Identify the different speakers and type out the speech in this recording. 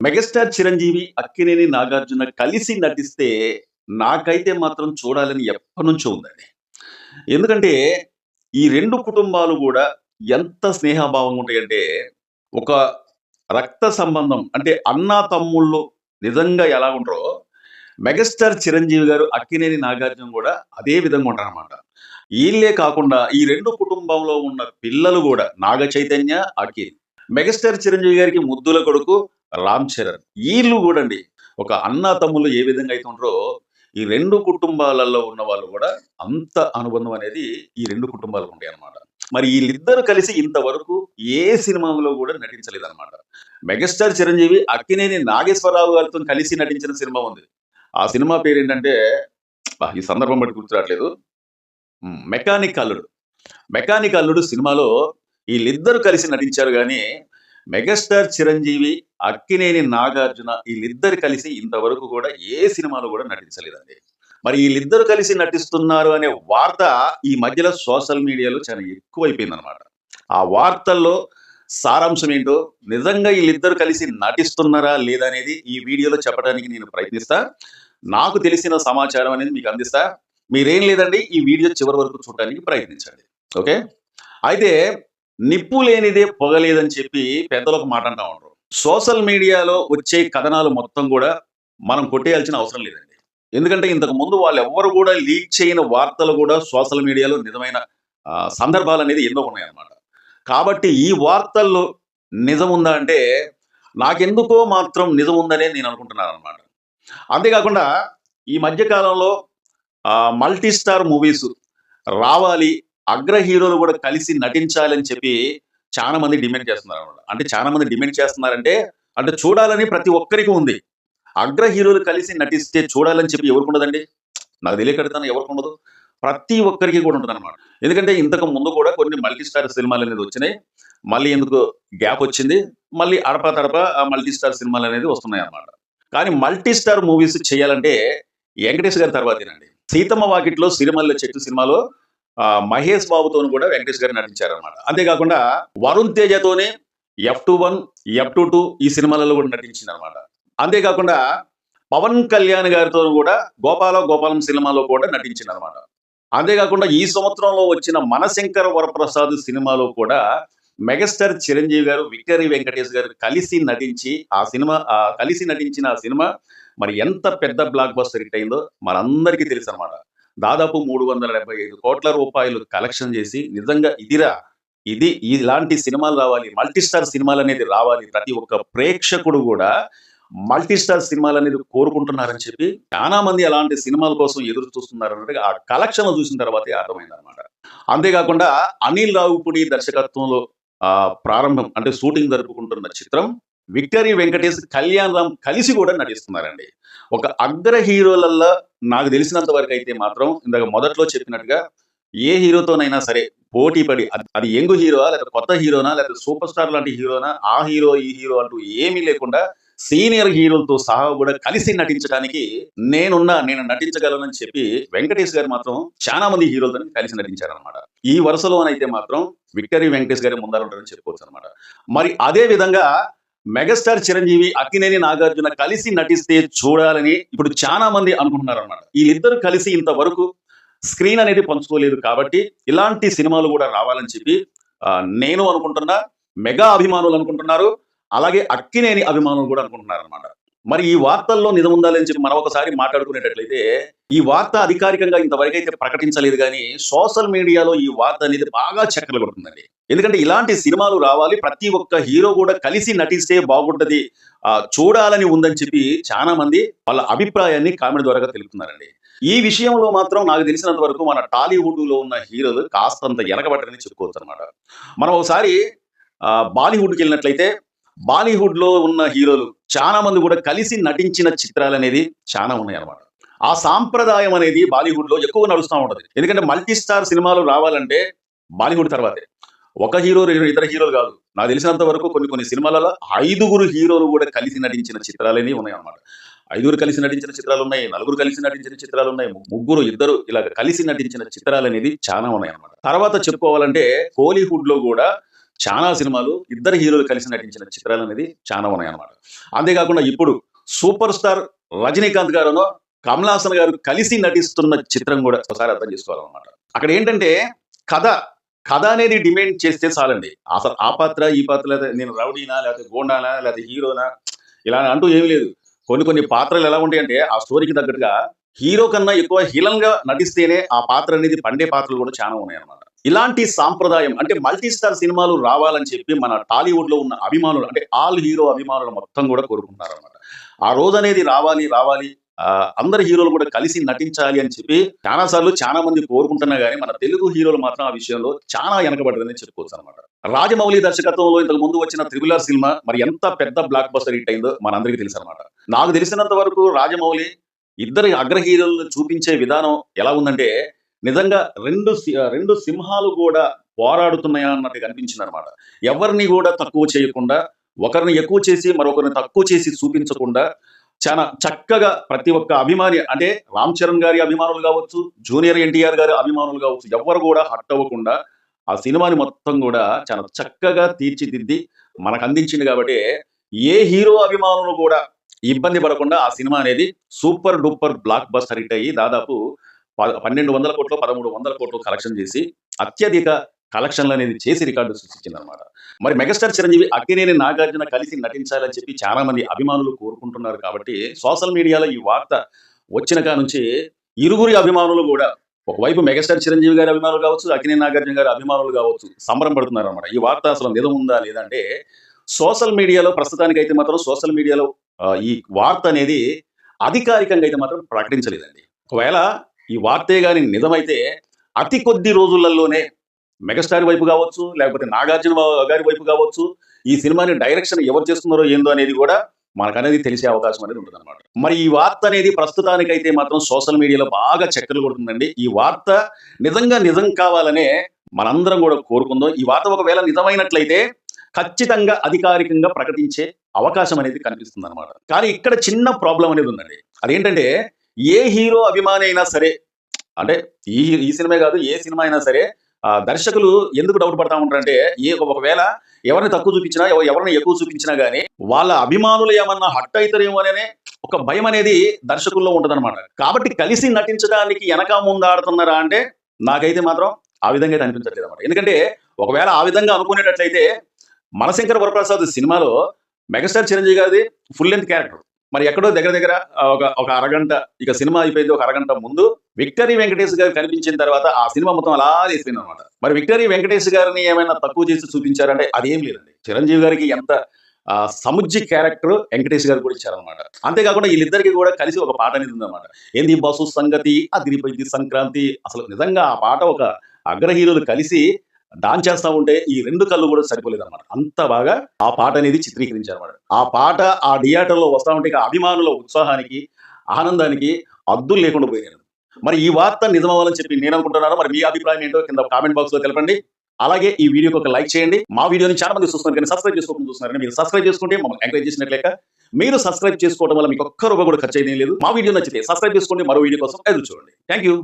Speaker 1: Megastar Chiranjeevi, Akkineni Nagarjuna కలిసి నటిస్తే నాకైతే మాత్రం చూడాలని ఎప్పటినుంచో ఉందండి. ఎందుకంటే ఈ 2 కుటుంబాలు గూడా ఎంత స్నేహభావంగా ఉంటాయంటే, ఒక రక్త సంబంధం అంటే అన్నా, తమ్ముళ్ళు నిజంగా ఎలా ఉంటారో, మెగాస్టార్ చిరంజీవి గారు, అక్కినేని నాగార్జున గూడా అదే విధంగా ఉంటారనమాట. ఈళ్ళే కాకుండా ఈ 2 కుటుంబంలో ఉన్న పిల్లలు గూడా నాగ చైతన్య, అఖిల్. మెగాస్టార్ చిరంజీవి గారికి ముద్దుల కొడుకు రామ్ చరణ్. ఈళ్ళు గూడండి ఒక అన్నా, తమ్ముళ్ళు ఏ విధంగా అయితే ఉంటారో, ఈ 2 కుటుంబాలలో ఉన్నవాళ్ళు గూడా అంత అనుబంధం అనేది ఈ 2 కుటుంబాలకు ఉంటాయన్నమాట. మరి ఈళ్ళిద్దరూ కలిసి ఇంతవరకు ఏ సినిమాలో గూడా నటించలేదన్నమాట. మెగాస్టార్ చిరంజీవి, అక్కినేని నాగేశ్వరరావు గారితో కలిసి నటించిన సినిమా ఉంది. ఆ సినిమా పేరేంటంటే ఈ సందర్భం బట్టి గుర్తు రాట్లేదు. 'మెకానిక్ అల్లుడు'. 'మెకానిక్ అల్లుడు' సినిమాలో ఈళ్ళిద్దరూ కలిసి నటించారు గానీ, మెగాస్టార్ చిరంజీవి, అక్కినేని నాగార్జున ఈళ్ళిద్దరు కలిసి ఇంతవరకు గూడా ఏ సినిమాలో గూడా నటించలేదండి. మరి ఈళ్ళిద్దరూ కలిసి నటిస్తున్నారు అనే వార్త ఈ మధ్యలో సోషల్ మీడియాలో చాలా ఎక్కువైపోయిందనమాట. ఆ వార్తల్లో సారాంశం ఏంటో, నిజంగా ఈళ్ళిద్దరూ కలిసి నటిస్తున్నారా? లేదా? అనేది ఈ వీడియోలో చెప్పడానికి నేను ప్రయత్నిస్తా. నాకు తెలిసిన సమాచారం అనేది మీకు అందిస్తా. మీరేం లేదండి, ఈ వీడియో చివరి వరకు చూడడానికి ప్రయత్నించండి. ఓకే. అయితే నిప్పు లేనిదే పొగ లేదని చెప్పి పెద్దలు ఒక మాట అంటా ఉంటారు. సోషల్ మీడియాలో వచ్చే కథనాలు మొత్తం గూడా మనం కొట్టేయాల్సిన అవసరం లేదండి. ఎందుకంటే ఇంతకు ముందు వాళ్ళెవ్వరు గూడా లీక్ చేయని వార్తలు గూడా సోషల్ మీడియాలో నిజమైన సందర్భాలనేది ఎన్నో ఉన్నాయన్నమాట. కాబట్టి ఈ వార్తల్లో నిజముందా అంటే, నాకెందుకో మాత్రం నిజముందనే నేను అనుకుంటున్నానన్నమాట. అంతే కాకుండా ఈ మధ్య కాలంలో మల్టీ స్టార్ మూవీస్ రావాలి, అగ్ర హీరోలు గూడా కలిసి నటించాలని చెప్పి చాలా మంది డిమాండ్ చేస్తున్నారనమాట. అంటే చాలా మంది డిమాండ్ చేస్తున్నారంటే, అంటే చూడాలని ప్రతి ఒక్కరికి ఉంది. అగ్ర హీరోలు కలిసి నటిస్తే చూడాలని చెప్పి ఎవరికుండదండి? నాకు తెలియకడుగుతాను, ఎవరికుండదు? ప్రతి ఒక్కరికి కూడా ఉంటదనమాట. ఎందుకంటే ఇంతకు ముందు కూడా కొన్ని మల్టీ స్టార్ సినిమాలనేది వచ్చినాయి. మళ్ళీ ఎందుకో గ్యాప్ వచ్చింది. మళ్ళీ అడపా తడపా ఆ మల్టీ స్టార్ సినిమాలనేది వస్తున్నాయన్నమాట. కానీ మల్టీ స్టార్ మూవీస్ చేయాలంటే వెంకటేష్ గారి తర్వాతేనండి. 'సీతమ్మ వాకిట్లో సిరిమల్లె చెట్టు' సినిమాలో మహేష్ బాబుతోని కూడా వెంకటేష్ గారు నటించారనమాట. అంతేకాకుండా వరుణ్ తేజతోనే 'F21', 'F22' ఈ సినిమాలలో కూడా నటించిందనమాట. అంతేకాకుండా పవన్ కళ్యాణ్ గారితో కూడా 'గోపాల గోపాలం' సినిమాలో కూడా నటించిందనమాట. అంతేకాకుండా ఈ సంవత్సరంలో వచ్చిన 'మనశంకర వరప్రసాద్' సినిమాలో కూడా మెగాస్టార్ చిరంజీవి గారు, విక్టరీ వెంకటేష్ గారు కలిసి నటించి కలిసి నటించిన ఆ సినిమా మరి ఎంత పెద్ద బ్లాక్ బస్టర్ హిట్ అయిందో మనందరికీ తెలుసనమాట. దాదాపు 375 కోట్ల రూపాయలు కలెక్షన్ చేసి, నిజంగా ఇలాంటి సినిమాలు రావాలి, మల్టీ స్టార్ సినిమాలనేది రావాలి, ప్రతి ఒక్క ప్రేక్షకుడు గూడా మల్టీ స్టార్ సినిమాలనేది కోరుకుంటున్నారని చెప్పి చాలా మంది అలాంటి సినిమాల కోసం ఎదురు చూస్తున్నారన్నట్టుగా ఆ కలెక్షన్‌లు చూసిన తర్వాతే అర్థమైందనమాట. అంతేకాకుండా అనిల్ రావిపూడి దర్శకత్వంలో ప్రారంభం అంటే షూటింగ్ జరుపుకుంటున్న చిత్రం విక్టరీ వెంకటేష్, కళ్యాణ్ రామ్ కలిసి కూడా నటిస్తున్నారండి. ఒక అగ్ర హీరోలల్లా నాకు తెలిసినంత వరకైతే మాత్రం ఇందాక మొదట్లో చెప్పినట్టుగా ఏ హీరోతోనైనా సరే పోటీ పడి అది యంగ్ హీరోనా? లేకపోతే కొత్త హీరోనా? లేకపోతే సూపర్ స్టార్ లాంటి హీరోనా? ఆ హీరో, ఈ హీరో అంటూ ఏమీ లేకుండా సీనియర్ హీరోలతో సహా కూడా కలిసి నటించడానికి నేను నటించగలనని చెప్పి వెంకటేష్ గారు మాత్రం చాలా మంది హీరోలతో కలిసి నటించారనమాట. ఈ వరుసలోనైతే మాత్రం విక్టరీ వెంకటేష్ గారి ముందరుంటారని చెప్పుకోవచ్చు అనమాట. మరి అదే విధంగా మెగాస్టార్ చిరంజీవి, అక్కినేని నాగార్జున కలిసి నటిస్తే చూడాలని ఇప్పుడు చాలా మంది అనుకుంటున్నారనమాట. వీళ్ళిద్దరూ కలిసి ఇంతవరకు స్క్రీన్ అనేది పంచుకోలేదు కాబట్టి ఇలాంటి సినిమాలు కూడా రావాలని చెప్పి నేను అనుకుంటున్నా, మెగా అభిమానులు అనుకుంటున్నారు, అలాగే అక్కినేని అభిమానులు కూడా అనుకుంటున్నారనమాట. మరి ఈ వార్తల్లో నిజముందా అని చెప్పి మనం ఒకసారి మాట్లాడుకునేటట్లయితే, ఈ వార్త అధికారికంగా ఇంతవరకైతే ప్రకటించలేదు గానీ, సోషల్ మీడియాలో ఈ వార్త అనేది బాగా చక్కర్లు కొడుతుందండి. ఎందుకంటే ఇలాంటి సినిమాలు రావాలి, ప్రతి ఒక్క హీరో కూడా కలిసి నటిస్తే బాగుంటది, చూడాలని ఉందని చెప్పి చాలా మంది వాళ్ళ అభిప్రాయాన్ని కామెంట్ ద్వారా తెలుపుతున్నారండి. ఈ విషయంలో మాత్రం నాకు తెలిసినంత వరకు మన టాలీవుడ్‌లో ఉన్న హీరోలు కాస్తంత వెనకబడ్డారని చెప్పుకోవచ్చనమాట. మనం ఒకసారి బాలీవుడ్‌కెళ్ళినట్లయితే, బాలీవుడ్‌లో ఉన్న హీరోలు చాలా మంది కూడా కలిసి నటించిన చిత్రాలనేది చాలా ఉన్నాయన్నమాట. ఆ సాంప్రదాయం అనేది బాలీవుడ్‌లో ఎక్కువ నడుస్తా ఉంటది. ఎందుకంటే మల్టీ స్టార్ సినిమాలు రావాలంటే బాలీవుడ్ తర్వాతే. ఒక హీరో, ఇతర హీరోలు కాదు. నాకు తెలిసినంత వరకు కొన్ని సినిమాలలో 5గురు హీరోలు కూడా కలిసి నటించిన చిత్రాలనేవి ఉన్నాయన్నమాట. 5గురు కలిసి నటించిన చిత్రాలున్నాయి, నలుగురు కలిసి నటించిన చిత్రాలున్నాయి, ముగ్గురు, ఇద్దరు ఇలాగ కలిసి నటించిన చిత్రాలనేది చాలా ఉన్నాయన్నమాట. తర్వాత చెప్పుకోవాలంటే కోలీవుడ్‌లో కూడా చాలా సినిమాలు ఇద్దరు హీరోలు కలిసి నటించిన చిత్రాలనేది చాలా ఉన్నాయన్నమాట. అంతేకాకుండా ఇప్పుడు సూపర్ స్టార్ రజనీకాంత్ గారును, కమల్ హాసన్ గారు కలిసి నటిస్తున్న చిత్రం గూడా ఒకసారి అర్థం చేసుకోవాలన్నమాట. అక్కడ ఏంటంటే కథ, కథ అనేది డిమాండ్ చేస్తే చాలండి. అసలు ఆ పాత్ర, ఈ పాత్ర లేదా నేను రౌడీనా, లేకపోతే గూండానా, లేకపోతే హీరోనా ఇలా అంటూ ఏమి లేదు. కొన్ని పాత్రలు ఎలా ఉంటాయంటే ఆ స్టోరీకి తగ్గట్టుగా హీరో కన్నా ఎక్కువ హీలన్‌గా నటిస్తేనే ఆ పాత్ర అనేది పండే పాత్రలు గూడా చాలా ఉన్నాయన్నమాట. ఇలాంటి సాంప్రదాయం అంటే మల్టీ స్టార్ సినిమాలు రావాలని చెప్పి మన టాలీవుడ్‌లో ఉన్న అభిమానులు అంటే ఆల్ హీరో అభిమానులు మొత్తం గూడా కోరుకుంటున్నారన్నమాట. ఆ రోజనేది రావాలి. అందరు హీరోలు కూడా కలిసి నటించాలి అని చెప్పి చాలా సార్లు చాలా మంది కోరుకుంటున్నా గానీ మన తెలుగు హీరోలు మాత్రం ఆ విషయంలో చాలా వెనకబడ్డారని చెప్పుకోవచ్చన్నమాట. రాజమౌళి దర్శకత్వంలో ఇంతకు ముందు వచ్చిన 'త్రిబుల్ ఆర్' సినిమా మరి ఎంత పెద్ద బ్లాక్ బస్టర్ హిట్ అయిందో మనందరికీ తెలుసన్నమాట. నాకు తెలిసినంత వరకు రాజమౌళి ఇద్దరు అగ్ర హీరోలను చూపించే విధానం ఎలా ఉందంటే నిజంగా 2 సింహాలు కూడా పోరాడుతున్నాయా అన్నట్టుగా అనిపించిందనమాట. ఎవరిని గూడా తక్కువ చేయకుండా, ఒకరిని ఎక్కువ చేసి, మరొకరిని తక్కువ చేసి చూపించకుండా, చానా చక్కగా ప్రతి ఒక్క అభిమాని అంటే 'రామ్ చరణ్' గారి అభిమానులు గావచ్చు, జూనియర్ ఎన్టీఆర్ గారి అభిమానులు గావచ్చు, ఎవ్వరు గూడా హర్ట్ అవ్వకుండా ఆ సినిమాని మొత్తం గూడా చాలా చక్కగా తీర్చిదిద్ది మనకందించింది గాబట్టే, ఏ హీరో అభిమానులు గూడా ఇబ్బంది పడకుండా ఆ సినిమా అనేది super duper block buster hit అయ్యి దాదాపు 1200 కోట్లో, 1300 కోట్లు కలెక్షన్ చేసి అత్యధిక కలెక్షన్‌లనేది చేసి రికార్డు సృష్టించిందనమాట. మరి మెగాస్టార్ చిరంజీవి, అక్కినేని నాగార్జున కలిసి నటించాలని చెప్పి చాలా మంది అభిమానులు కోరుకుంటున్నారు కాబట్టి సోషల్ మీడియాలో ఈ వార్త వచ్చిన కాడ్నుంచి ఇరువురి అభిమానులు గూడా ఒకవైపు మెగాస్టార్ చిరంజీవి గారి అభిమానులు గావచ్చు, అక్కినేని నాగార్జున గారి అభిమానులు గావచ్చు సంబరం పడుతున్నారనమాట. ఈ వార్త అసలు నిజం ఉందా లేదా అంటే సోషల్ మీడియాలో ప్రస్తుతానికైతే మాత్రం సోషల్ మీడియాలో ఈ వార్త అనేది అధికారికంగా అయితే మాత్రం ప్రకటించలేదండి. ఒకవేళ ఈ వార్తే గాని నిజమైతే అతి కొద్ది రోజులలోనే మెగాస్టార్ వైపు గావచ్చు, లేకపోతే నాగార్జున గారి వైపు గావచ్చు, ఈ సినిమాని డైరెక్షన్ ఎవరు చేస్తున్నారో ఏందో అనేది గూడా మనకనేది తెలిసే అవకాశం అనేది ఉంటుందన్నమాట. మరి ఈ వార్త అనేది ప్రస్తుతానికైతే మాత్రం సోషల్ మీడియాలో బాగా చక్కర్లు కొడుతుందండి. ఈ వార్త నిజంగా నిజం కావాలనే మనందరం గూడా కోరుకుందాం. ఈ వార్త ఒకవేళ నిజమైనట్లయితే ఖచ్చితంగా అధికారికంగా ప్రకటించే అవకాశం అనేది కనిపిస్తుందన్నమాట. కానీ ఇక్కడ చిన్న ప్రాబ్లమ్ అనేది ఉందండి. అదేంటంటే ఏ హీరో అభిమాని అయినా సరే అంటే ఈ సినిమా గాదు ఏ సినిమా అయినా సరే దర్శకులు ఎందుకు డౌట్ పడతా ఉంటారంటే ఒకవేళ ఎవరిని తక్కువ చూపించినా, ఎవరిని ఎక్కువ చూపించినా గానీ వాళ్ళ అభిమానులు ఏమన్నా హర్ట్ అయితారేమో అనే ఒక భయం అనేది దర్శకుల్లో ఉంటదన్నమాట. కాబట్టి కలిసి నటించడానికి ఎనక ముందు ఆడుతున్నారా అంటే నాకైతే మాత్రం ఆ విధంగా అయితే అనిపించట్లేదన్నమాట. ఎందుకంటే ఒకవేళ ఆ విధంగా అనుకునేటట్లయితే 'మనశంకర వరప్రసాద్' సినిమాలో మెగాస్టార్ చిరంజీవి గారిది ఫుల్ లెంగ్త్ క్యారెక్టర్. మరి ఎక్కడో దగ్గర ఒక అరగంట ఇక సినిమా అయిపోయింది. ఒక అరగంట ముందు విక్టరీ వెంకటేష్ గారు కనిపించిన తర్వాత ఆ సినిమా మొత్తం అలా తీసిపోయిందనమాట. మరి విక్టరీ వెంకటేష్ గారిని ఏమైనా తక్కువ చేసి చూపించారంటే అదేం లేదండి. చిరంజీవి గారికి ఎంత సముజ్జి క్యారెక్టర్ వెంకటేష్ గారు కూడా ఇచ్చారనమాట. అంతేకాకుండా వీళ్ళిద్దరికి కూడా కలిసి ఒక పాట అనేది ఉందన్నమాట. ఏంది బస్సు సంగతి అదిరిపోయింది సంక్రాంతి. అసలు నిజంగా ఆ పాట ఒక అగ్ర హీరోలు కలిసి డాన్స్ చేస్తా ఉంటే ఈ 2 కళ్ళు కూడా సరిపోలేదన్నమాట. అంత బాగా ఆ పాట అనేది చిత్రీకరించారన్నమాట. ఆ పాట ఆ థియేటర్‌లో వస్తా ఉంటే ఇక అభిమానుల ఉత్సాహానికి, ఆనందానికి హద్దులు లేకుండా పోయాయి. మరి ఈ వార్త నిజమవ్వాలని చెప్పి నేను అనుకుంటున్నాను. మరి మీ అభిప్రాయం ఏంటో కింద కామెంట్ బాక్స్‌లో తెలపండి. అలాగే ఈ వీడియోకి ఒక లైక్ చేయండి. మా వీడియోని చాలా మంది చూస్తున్నారు కానీ సబ్స్క్రైబ్ చేసుకోకుండా చూస్తున్నారు. మీరు సబ్స్క్రైబ్ చేసుకుంటే మమ్మల్ని ఎంకరేజ్ చేసినట్టు లెక్క. మీరు సబ్స్క్రైబ్ చేసుకోవడం వల్ల మీకు ఒక్క రూపాయి కూడా ఖర్చు అయ్యేదేం లేదు. మా వీడియో నచ్చితే సబ్స్క్రైబ్ చేసుకోండి. మరో వీడియో కోసం ఎదురు చూడండి. Thank you.